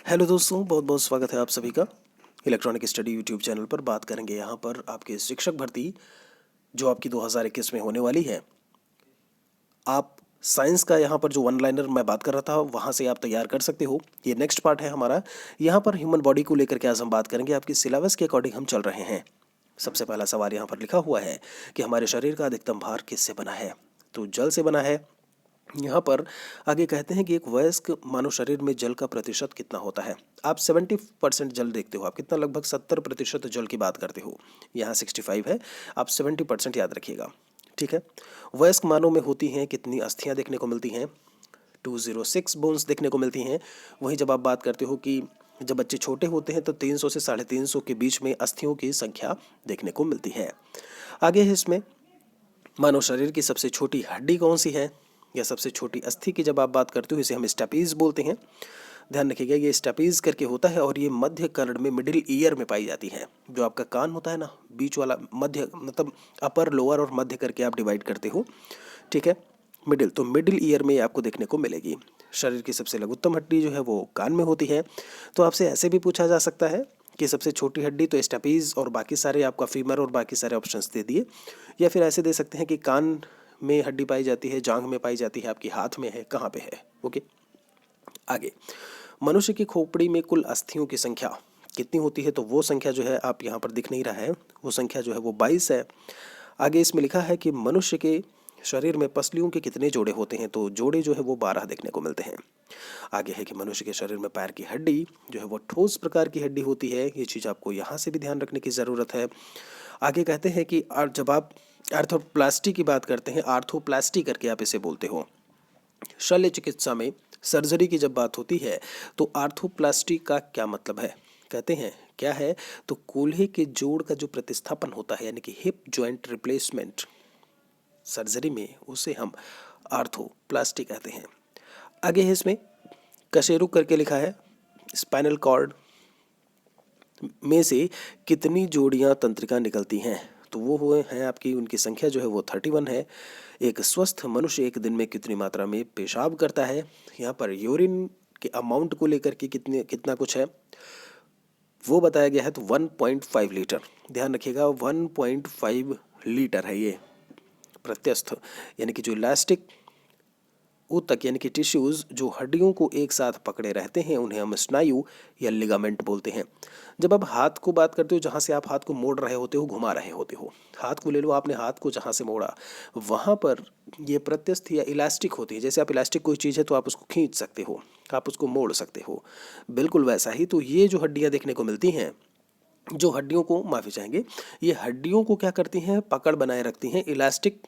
Hello दोस्तों, बहुत बहुत स्वागत है आप सभी का इलेक्ट्रॉनिक स्टडी यूट्यूब चैनल पर। बात करेंगे यहाँ पर आपके शिक्षक भर्ती जो आपकी 2021 में होने वाली है। आप साइंस का यहाँ पर जो वन लाइनर मैं बात कर रहा था वहाँ से आप तैयार कर सकते हो। ये नेक्स्ट पार्ट है हमारा। यहाँ पर ह्यूमन बॉडी को लेकर के आज हम बात करेंगे। आपकी सिलेबस के अकॉर्डिंग हम चल रहे हैं। सबसे पहला सवाल यहाँ पर लिखा हुआ है कि हमारे शरीर का अधिकतम भार किससे बना है? तो जल से बना है। यहाँ पर आगे कहते हैं कि एक वयस्क मानव शरीर में जल का प्रतिशत कितना होता है। आप 70% जल देखते हो, आप कितना, लगभग 70% जल की बात करते हो। यहाँ 65 है, आप 70% याद रखिएगा, ठीक है। वयस्क मानव में होती हैं कितनी अस्थियाँ देखने को मिलती हैं? 206 बोन्स देखने को मिलती हैं। वहीं जब आप बात करते हो कि जब बच्चे छोटे होते हैं तो 300 से 350 के बीच में अस्थियों की संख्या देखने को मिलती है। आगे है इसमें मानव शरीर की सबसे छोटी हड्डी कौन सी है, या सबसे छोटी अस्थि की जब आप बात करते हो इसे हम स्टेपीज बोलते हैं। ध्यान रखिएगा, ये स्टेपीज करके होता है और ये मध्य कर्ण में मिडिल ईयर में पाई जाती है। जो आपका कान होता है ना, बीच वाला, मध्य मतलब अपर लोअर और मध्य करके आप डिवाइड करते हो, ठीक है। मिडिल, तो मिडिल ईयर में आपको देखने को मिलेगी। शरीर की सबसे लघुत्तम हड्डी जो है वो कान में होती है। तो आपसे ऐसे भी पूछा जा सकता है कि सबसे छोटी हड्डी, तो स्टेपीज और बाकी सारे आपका फीमर और बाकी सारे ऑप्शंस दे दिए। या फिर ऐसे दे सकते हैं कि कान में हड्डी पाई जाती है, जांघ में पाई जाती है, आपकी हाथ में है, कहाँ पे है। ओके, आगे मनुष्य की खोपड़ी में कुल अस्थियों की संख्या कितनी होती है? तो वो संख्या जो है आप यहाँ पर दिख नहीं रहा है, वो संख्या जो है वो 22 है। आगे इसमें लिखा है कि मनुष्य के शरीर में पसलियों के कितने जोड़े होते हैं? तो जोड़े जो है वो 12 देखने को मिलते हैं। आगे है कि मनुष्य के शरीर में पैर की हड्डी जो है वो ठोस प्रकार की हड्डी होती है। ये चीज़ आपको यहाँ से भी ध्यान रखने की ज़रूरत है। आगे कहते हैं कि जब आप आर्थोप्लास्टी की बात करते हैं, आर्थोप्लास्टी करके आप इसे बोलते हो। शल्य चिकित्सा में सर्जरी की जब बात होती है तो आर्थोप्लास्टी का क्या मतलब है? कहते हैं क्या है? तो कूल्हे के जोड़ का जो प्रतिस्थापन होता है, यानी कि हिप जॉइंट रिप्लेसमेंट सर्जरी में, उसे हम आर्थोप्लास्टी कहते हैं। आगे है इसमें कशेरुक करके लिखा है, स्पाइनल कॉर्ड में से कितनी जोड़ियां तंत्रिका निकलती हैं? तो वो हुए हैं आपकी, उनकी संख्या जो है वो 31 है। एक स्वस्थ मनुष्य एक दिन में कितनी मात्रा में पेशाब करता है? यहाँ पर यूरिन के अमाउंट को लेकर के कितना कुछ है वो बताया गया है। तो 1.5 लीटर, ध्यान रखिएगा, 1.5 लीटर है ये प्रत्यस्थ, यानी कि जो इलास्टिक ऊतक यानी कि टिश्यूज़ जो हड्डियों को एक साथ पकड़े रहते हैं उन्हें हम स्नायु या लिगामेंट बोलते हैं। जब आप हाथ को बात करते हो, जहाँ से आप हाथ को मोड़ रहे होते हो, घुमा रहे होते हो, हाथ को ले लो, आपने हाथ को जहाँ से मोड़ा वहाँ पर ये प्रत्यस्थ या इलास्टिक होती है। जैसे आप इलास्टिक कोई चीज़ है तो आप उसको खींच सकते हो, आप उसको मोड़ सकते हो, बिल्कुल वैसा ही। तो ये जो हड्डियाँ देखने को मिलती हैं, जो हड्डियों को, माफ़ी चाहेंगे, ये हड्डियों को क्या करती हैं? पकड़ बनाए रखती हैं। इलास्टिक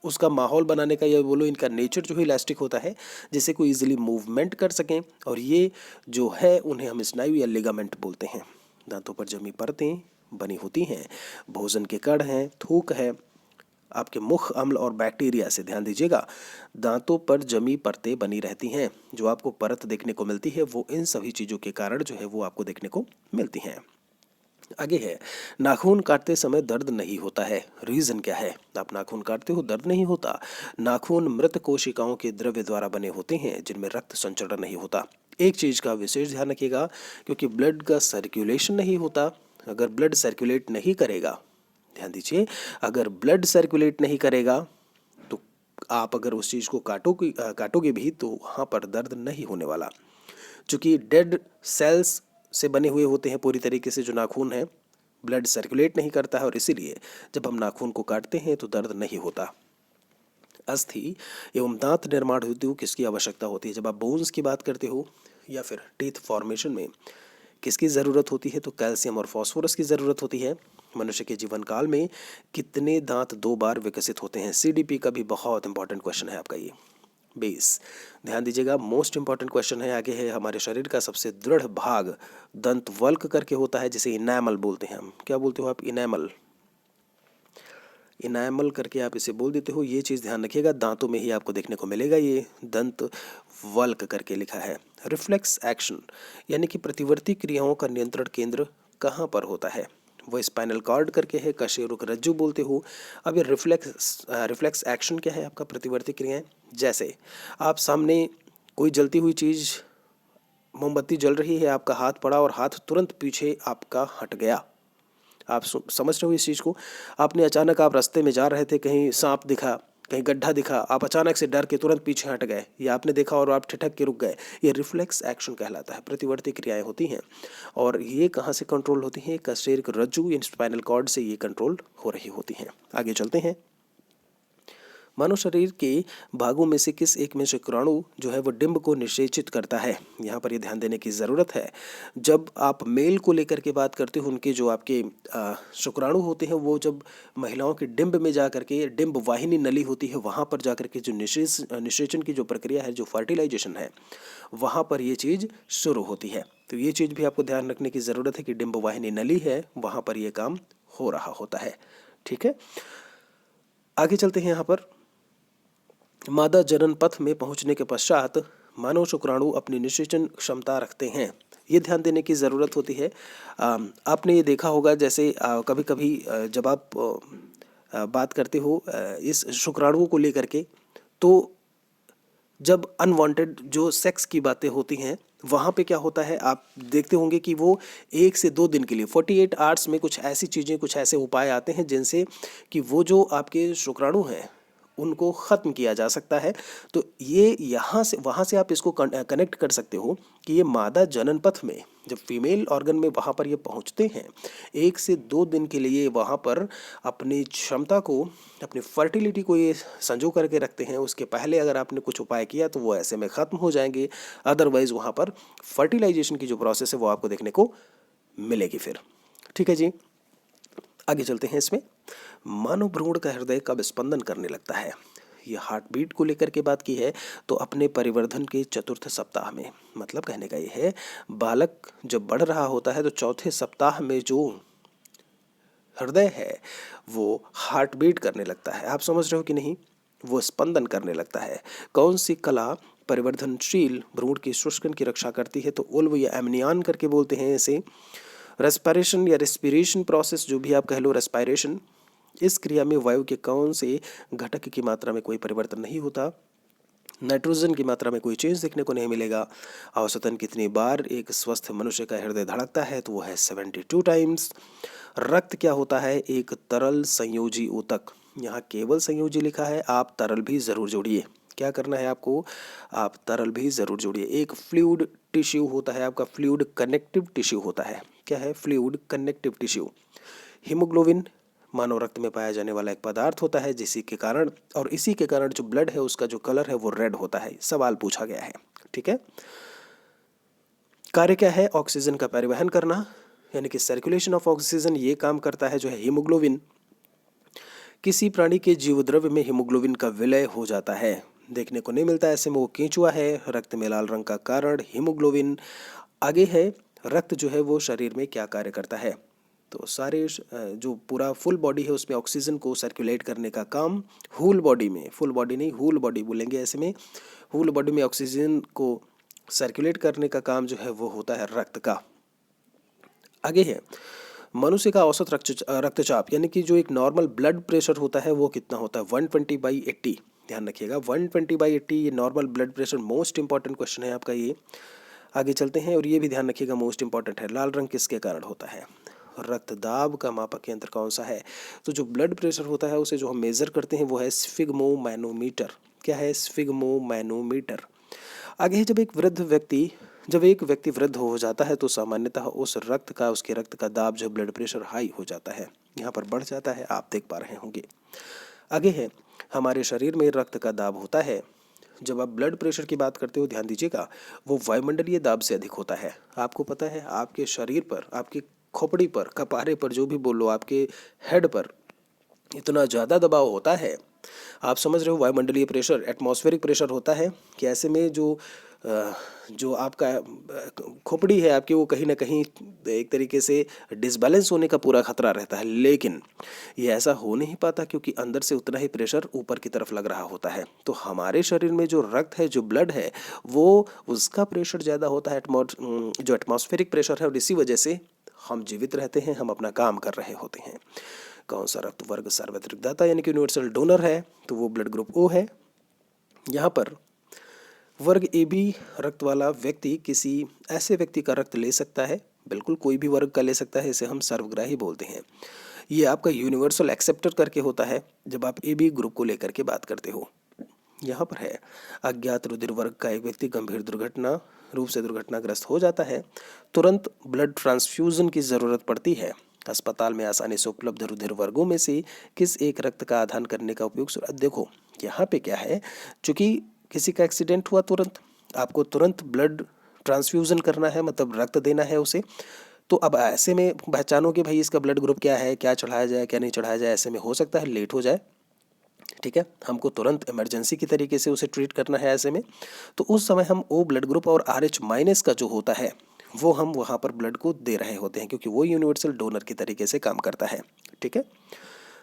उसका माहौल बनाने का, या बोलो इनका नेचर जो है इलास्टिक होता है, जिससे कोई इजीली मूवमेंट कर सकें। और ये जो है उन्हें हम स्नायु या लिगामेंट बोलते हैं। दांतों पर जमी परतें बनी होती हैं, भोजन के कण हैं, थूक है, आपके मुख अम्ल और बैक्टीरिया से, ध्यान दीजिएगा, दांतों पर जमी परतें बनी रहती हैं। जो आपको परत देखने को मिलती है वो इन सभी चीज़ों के कारण जो है वो आपको देखने को मिलती हैं। आगे है, नाखून काटते समय दर्द नहीं होता है, रीज़न क्या है? आप नाखून काटते हो, दर्द नहीं होता। नाखून मृत कोशिकाओं के द्रव्य द्वारा बने होते हैं जिनमें रक्त संचरण नहीं होता। एक चीज़ का विशेष ध्यान रखिएगा, क्योंकि ब्लड का सर्कुलेशन नहीं होता। अगर ब्लड सर्कुलेट नहीं करेगा, ध्यान दीजिए, अगर ब्लड सर्कुलेट नहीं करेगा तो आप अगर उस चीज़ को काटोगे भी तो वहाँ पर दर्द नहीं होने वाला। चूँकि डेड सेल्स से बने हुए होते हैं पूरी तरीके से जो नाखून है, ब्लड सर्कुलेट नहीं करता है और इसीलिए जब हम नाखून को काटते हैं तो दर्द नहीं होता। अस्थि एवं दांत निर्माण हेतु किसकी आवश्यकता होती है? जब आप बोन्स की बात करते हो या फिर टीथ फॉर्मेशन में किसकी ज़रूरत होती है? तो कैल्शियम और फॉस्फोरस की ज़रूरत होती है। मनुष्य के जीवन काल में कितने दांत 2 बार विकसित होते हैं? सीडीपी का भी बहुत इंपॉर्टेंट क्वेश्चन है आपका ये। 20, ध्यान दीजिएगा, मोस्ट इंपॉर्टेंट क्वेश्चन है। आगे है, हमारे शरीर का सबसे दृढ़ भाग दंतवल्क करके होता है, जिसे इनैमल बोलते हैं हम। क्या बोलते हो आप? इनैमल, इनैमल करके आप इसे बोल देते हो। ये चीज़ ध्यान रखिएगा, दांतों में ही आपको देखने को मिलेगा, ये दंत वल्क करके लिखा है। रिफ्लेक्स एक्शन यानी कि प्रतिवर्ती क्रियाओं का नियंत्रण केंद्र कहाँ पर होता है? वो स्पाइनल कॉर्ड करके है, कशेरुक रज्जु बोलते हो। अब ये रिफ्लेक्स एक्शन क्या है आपका? प्रतिवर्ती क्रियाएं। जैसे आप सामने कोई जलती हुई चीज़ मोमबत्ती जल रही है, आपका हाथ पड़ा और हाथ तुरंत पीछे आपका हट गया। आप समझ रहे हो इस चीज़ को? आपने अचानक, आप रास्ते में जा रहे थे, कहीं सांप दिखा, कहीं गड्ढा दिखा, आप अचानक से डर के तुरंत पीछे हट गए, या आपने देखा और आप ठिठक के रुक गए। ये रिफ्लेक्स एक्शन कहलाता है, प्रतिवर्ती क्रियाएं होती हैं। और ये कहाँ से कंट्रोल होती हैं? कशेरुक रज्जु या स्पाइनल कॉर्ड से ये कंट्रोल हो रही होती हैं। आगे चलते हैं। मानव शरीर के भागों में से किस एक में शुक्राणु जो है वो डिंब को निषेचित करता है? यहाँ पर ये ध्यान देने की ज़रूरत है। जब आप मेल को लेकर के बात करते हो, उनके जो आपके शुक्राणु होते हैं वो जब महिलाओं के डिंब में जा करके, डिंब वाहिनी नली होती है, वहाँ पर जा करके जो निषेचन की जो प्रक्रिया है, जो फर्टिलाइजेशन है, वहाँ पर ये चीज़ शुरू होती है। तो ये चीज़ भी आपको ध्यान रखने की ज़रूरत है कि डिंब वाहिनी नली है, वहाँ पर ये काम हो रहा होता है। ठीक है, आगे चलते हैं। यहाँ पर मादा जनन पथ में पहुंचने के पश्चात मानव शुक्राणु अपनी निषेचन क्षमता रखते हैं। ये ध्यान देने की ज़रूरत होती है। आपने ये देखा होगा, जैसे कभी कभी जब आप बात करते हो इस शुक्राणुओं को लेकर के, तो जब अनवांटेड जो सेक्स की बातें होती हैं, वहाँ पे क्या होता है, आप देखते होंगे कि वो 1 से 2 दिन के लिए 48 आवर्स में कुछ ऐसी चीज़ें, कुछ ऐसे उपाय आते हैं जिनसे कि वो जो आपके शुक्राणु हैं उनको ख़त्म किया जा सकता है। तो ये यहाँ से वहाँ से आप इसको कनेक्ट कर सकते हो कि ये मादा जनन पथ में जब फीमेल ऑर्गन में वहाँ पर ये पहुँचते हैं, 1 से 2 दिन के लिए वहाँ पर अपनी क्षमता को, अपनी फर्टिलिटी को ये संजो करके रखते हैं। उसके पहले अगर आपने कुछ उपाय किया तो वो ऐसे में ख़त्म हो जाएंगे, अदरवाइज़ वहाँ पर फर्टिलाइजेशन की जो प्रोसेस है वो आपको देखने को मिलेगी फिर। ठीक है जी, आगे चलते हैं। इसमें मानव भ्रूण का हृदय कब स्पंदन करने लगता है? ये हार्ट बीट को लेकर के बात की है, तो अपने परिवर्धन के 4th सप्ताह में। मतलब कहने का ये है, बालक जब बढ़ रहा होता है तो 4थे सप्ताह में जो हृदय है वो हार्ट बीट करने लगता है। आप समझ रहे हो कि नहीं? वो स्पंदन करने लगता है। कौन सी कला परिवर्धनशील भ्रूण की शुष्कन की रक्षा करती है? तो ओल्व या एमनियन करके बोलते हैं इसे। रेस्पिरेशन या रेस्पिरेशन प्रोसेस, जो भी आप कह लो, रेस्पिरेशन, इस क्रिया में वायु के कौन से घटक की मात्रा में कोई परिवर्तन नहीं होता? नाइट्रोजन की मात्रा में कोई चेंज देखने को नहीं मिलेगा। औसतन कितनी बार एक स्वस्थ मनुष्य का हृदय धड़कता है? तो वो है 72 टाइम्स। रक्त क्या होता है? एक तरल संयोजी ऊतक। यहाँ केवल संयोजी लिखा है, आप तरल भी ज़रूर जोड़िए। क्या करना है आपको? आप तरल भी ज़रूर जोड़िए। एक फ्लूइड टिश्यू होता है आपका, फ्लूइड कनेक्टिव टिश्यू होता है। क्या है? Fluid connective tissue. हीमोग्लोबिन मानव रक्त में पाया जाने वाला एक पदार्थ होता है, जिसी के कारण, और इसी के कारण जो ब्लड है उसका जो कलर है वो रेड होता है। सवाल पूछा गया है। ठीक है, कार्य क्या है? ऑक्सीजन का परिवहन करना, यानी कि सर्कुलेशन ऑफ ऑक्सीजन, ये काम करता है जो है हीमोग्लोबिन। किसी प्राणी के जीवद्रव्य में हीमोग्लोबिन का विलय हो जाता है, देखने को नहीं मिलता, ऐसे में वो केंचुआ है। रक्त में लाल रंग का कारण हीमोग्लोबिन। आगे है, रक्त जो है वो शरीर में क्या कार्य करता है? तो सारे जो पूरा फुल बॉडी है उसमें ऑक्सीजन को सर्कुलेट करने का काम होल बॉडी में, फुल बॉडी नहीं, होल बॉडी बोलेंगे ऐसे में, होल बॉडी में ऑक्सीजन को सर्कुलेट करने का काम जो है वो होता है रक्त का। आगे है, मनुष्य का औसत रक्तचाप, यानी कि जो एक नॉर्मल ब्लड प्रेशर होता है वो कितना होता है? 120/80। ध्यान रखिएगा, 120/80 ये normal blood pressure. Most important question है आपका ये। आगे चलते हैं, और ये भी ध्यान रखिएगा, मोस्ट इंपॉर्टेंट है। लाल रंग किसके कारण होता है? रक्त दाब का मापक यंत्र कौन सा है? तो जो ब्लड प्रेशर होता है उसे जो हम मेज़र करते हैं वो है स्फिग्मोमैनोमीटर। क्या है? स्फिग्मोमैनोमीटर। आगे है, जब एक व्यक्ति वृद्ध हो जाता है तो सामान्यतः उसके रक्त का दाब, जो ब्लड प्रेशर, हाई हो जाता है, यहाँ पर बढ़ जाता है, आप देख पा रहे होंगे। आगे है, हमारे शरीर में रक्त का दाब होता है, जब आप ब्लड प्रेशर की बात करते हो ध्यान दीजिएगा, वो वायुमंडलीय दाब से अधिक होता है। आपको पता है, आपके शरीर पर, आपकी खोपड़ी पर, कपारे पर, जो भी बोलो, आपके हेड पर इतना ज़्यादा दबाव होता है। आप समझ रहे हो, वायुमंडलीय प्रेशर, एटमॉस्फेरिक प्रेशर होता है कि ऐसे में जो आपका खोपड़ी है आपकी, वो कहीं ना कहीं एक तरीके से डिसबैलेंस होने का पूरा खतरा रहता है। लेकिन ये ऐसा हो नहीं पाता क्योंकि अंदर से उतना ही प्रेशर ऊपर की तरफ लग रहा होता है। तो हमारे शरीर में जो रक्त है, जो ब्लड है, वो उसका प्रेशर ज़्यादा होता है, जो एटमॉस्फेरिक प्रेशर है, और इसी वजह से हम जीवित रहते हैं, हम अपना काम कर रहे होते हैं। कौन सा रक्त वर्ग सार्वत्रिक दाता यानी कि यूनिवर्सल डोनर है? तो वो ब्लड ग्रुप ओ है। यहाँ पर वर्ग ए बी रक्त वाला व्यक्ति किसी ऐसे व्यक्ति का रक्त ले सकता है, बिल्कुल कोई भी वर्ग का ले सकता है, इसे हम सर्वग्राही बोलते हैं। ये आपका यूनिवर्सल एक्सेप्टर करके होता है जब आप ए बी ग्रुप को लेकर के बात करते हो। यहाँ पर है अज्ञात रुधिर वर्ग का एक व्यक्ति गंभीर दुर्घटना रूप से दुर्घटनाग्रस्त हो जाता है, तुरंत ब्लड ट्रांसफ्यूजन की ज़रूरत पड़ती है। अस्पताल में आसानी से उपलब्ध रुधिर वर्गों में से किस एक रक्त का आदान करने का उपयोग। देखो यहाँ पे क्या है, चूंकि किसी का एक्सीडेंट हुआ, तुरंत आपको तुरंत ब्लड ट्रांसफ्यूजन करना है, मतलब रक्त देना है उसे। तो अब ऐसे में पहचानो कि भाई इसका ब्लड ग्रुप क्या है, क्या चढ़ाया जाए क्या नहीं चढ़ाया जाए। ऐसे में हो सकता है लेट हो जाए, ठीक है, हमको तुरंत इमरजेंसी की तरीके से उसे ट्रीट करना है ऐसे में। तो उस समय हम ओ ब्लड ग्रुप और RH माइनस का जो होता है वो हम वहाँ पर ब्लड को दे रहे होते हैं, क्योंकि वो यूनिवर्सल डोनर की तरीके से काम करता है, ठीक है।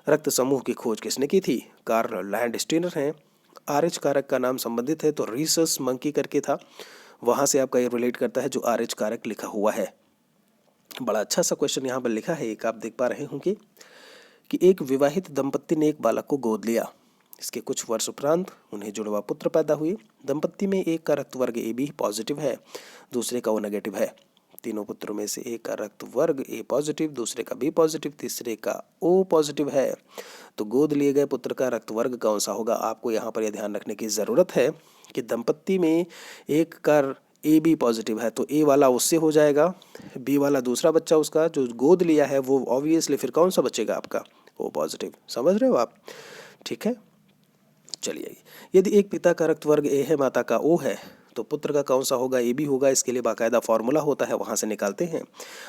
रक्त समूह की खोज किसने की थी? कार्ल लैंडस्टीनर हैं। RH कारक का नाम संबंधित है तो रीसस मंकी करके था, वहाँ से आपका ये रिलेट करता है जो RH कारक लिखा हुआ है। बड़ा अच्छा सा क्वेश्चन यहाँ पर लिखा है, एक आप देख पा रहे होंगे कि एक विवाहित दंपत्ति ने एक बालक को गोद लिया। इसके कुछ वर्ष उपरांत उन्हें जुड़वा पुत्र पैदा हुए। दंपत्ति में एक का रक्त वर्ग ए बी पॉजिटिव है, दूसरे का ओ नेगेटिव है। तीनों पुत्रों में से एक का रक्त वर्ग ए पॉजिटिव, दूसरे का बी पॉजिटिव, तीसरे का ओ पॉजिटिव है। तो गोद लिए गए पुत्र का रक्त वर्ग कौन सा होगा? आपको यहाँ पर यह ध्यान रखने की ज़रूरत है कि दंपत्ति में एक का ए बी पॉजिटिव है तो ए वाला उससे हो जाएगा, बी वाला दूसरा बच्चा उसका जो गोद लिया है वो ऑब्वियसली फिर कौन सा बचेगा आपका? O positive. समझ रहे हो आप? ठीक है, चलिए। यदि एक पिता का रक्त वर्ग ए है, माता का ओ है, तो पुत्र का कौन सा होगा? ए बी होगा। इसके लिए बाकायदा फॉर्मूला होता है, वहाँ से निकालते हैं।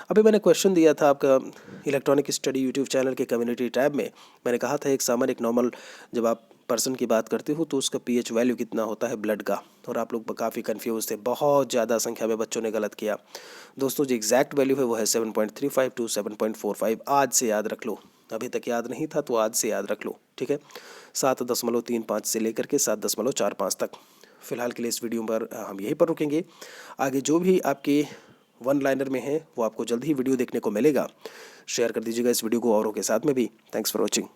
अभी मैंने क्वेश्चन दिया था आपका इलेक्ट्रॉनिक स्टडी यूट्यूब चैनल के कम्युनिटी टैब में। मैंने कहा था एक सामान्य एक नॉर्मल जब आप पर्सन की बात करते हो तो उसका पीएच वैल्यू कितना होता है ब्लड का, और आप लोग काफ़ी कन्फ्यूज थे, बहुत ज़्यादा संख्या में बच्चों ने गलत किया। दोस्तों जो एग्जैक्ट वैल्यू है वो है 7.35 टू 7.45। आज से याद रख लो, अभी तक याद नहीं था तो आज से याद रख लो, ठीक है। 7.35 से लेकर के 7.45 तक। फिलहाल के लिए इस वीडियो पर हम यहीं पर रुकेंगे। आगे जो भी आपके वन लाइनर में है वो आपको जल्द ही वीडियो देखने को मिलेगा। शेयर कर दीजिएगा इस वीडियो को औरों के साथ में भी। Thanks for watching.